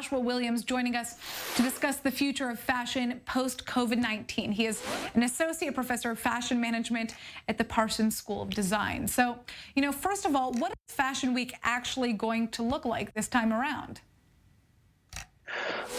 Joshua Williams joining us to discuss the future of fashion post-COVID-19. He is an associate professor of fashion management at the Parsons School of Design. So, first of all, what is Fashion Week actually going to look like this time around?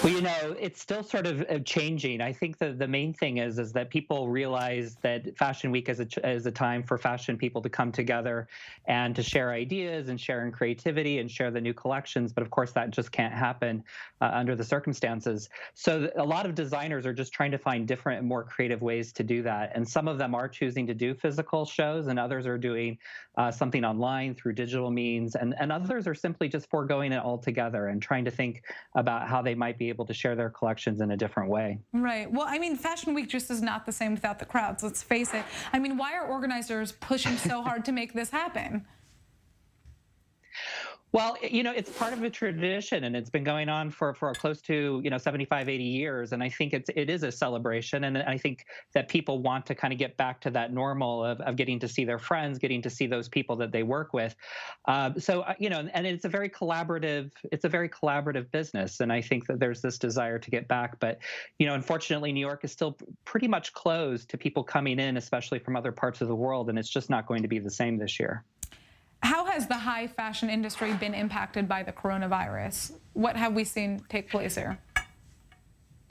Well, it's still sort of changing. I think the main thing is that people realize that Fashion Week is a time for fashion people to come together and to share ideas and share in creativity and share the new collections. But of course, that just can't happen under the circumstances. So a lot of designers are just trying to find different and more creative ways to do that. And some of them are choosing to do physical shows, and others are doing something online through digital means, and others are simply just foregoing it altogether and trying to think about how they might be able to share their collections in a different way. Right. Well, Fashion Week just is not the same without the crowds. Let's face it. Why are organizers pushing so hard to make this happen? Well, it's part of a tradition, and it's been going on for close to 75, 80 years. And I think it is a celebration, and I think that people want to kind of get back to that normal of getting to see their friends, getting to see those people that they work with. And it's a very collaborative business, and I think that there's this desire to get back. But unfortunately, New York is still pretty much closed to people coming in, especially from other parts of the world, and it's just not going to be the same this year. How has the high fashion industry been impacted by the coronavirus? What have we seen take place here?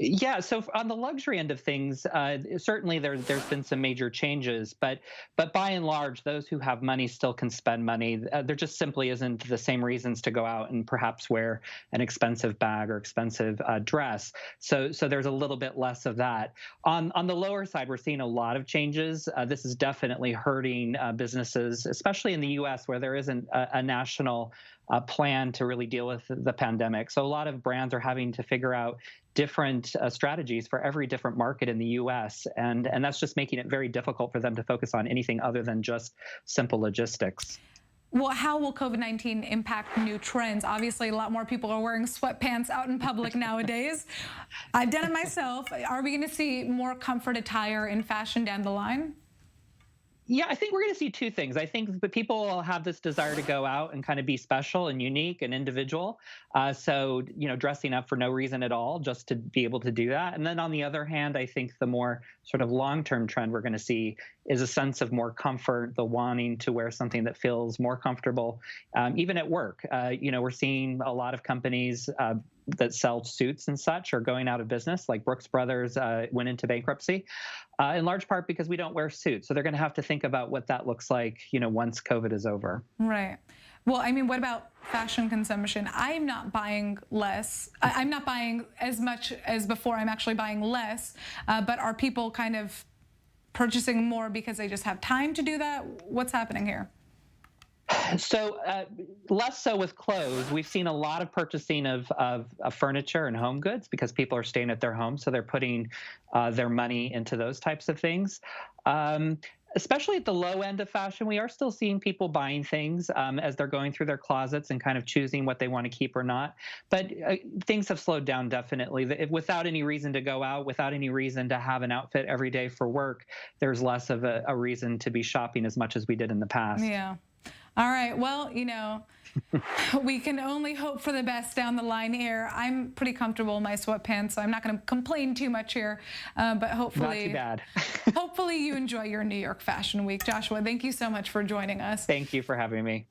Yeah, so on the luxury end of things, certainly there's been some major changes, but by and large, those who have money still can spend money. There just simply isn't the same reasons to go out and perhaps wear an expensive bag or expensive dress. So there's a little bit less of that. On the lower side, we're seeing a lot of changes. This is definitely hurting businesses, especially in the U.S., where there isn't a national plan to really deal with the pandemic. So a lot of brands are having to figure out different strategies for every different market in the U.S. And that's just making it very difficult for them to focus on anything other than just simple logistics. Well, how will COVID-19 impact new trends? Obviously, a lot more people are wearing sweatpants out in public nowadays. I've done it myself. Are we going to see more comfort attire in fashion down the line? Yeah, I think we're going to see two things. I think that people will have this desire to go out and kind of be special and unique and individual. So, dressing up for no reason at all, just to be able to do that. And then on the other hand, I think the more sort of long-term trend we're going to see is a sense of more comfort, the wanting to wear something that feels more comfortable, even at work. We're seeing a lot of companies that sell suits and such are going out of business, like Brooks Brothers went into bankruptcy, in large part because we don't wear suits. So they're going to have to think about what that looks like, once COVID is over. Right. Well, what about fashion consumption? I'm not buying less. I'm not buying as much as before. I'm actually buying less. But are people kind of purchasing more because they just have time to do that? What's happening here? So less so with clothes. We've seen a lot of purchasing of furniture and home goods because people are staying at their homes, so they're putting their money into those types of things. Especially at the low end of fashion, we are still seeing people buying things as they're going through their closets and kind of choosing what they want to keep or not. But things have slowed down definitely. Without any reason to go out, without any reason to have an outfit every day for work, there's less of a reason to be shopping as much as we did in the past. Yeah. All right. Well, we can only hope for the best down the line here. I'm pretty comfortable in my sweatpants, so I'm not going to complain too much here. But hopefully, not too bad. Hopefully you enjoy your New York Fashion Week. Joshua, thank you so much for joining us. Thank you for having me.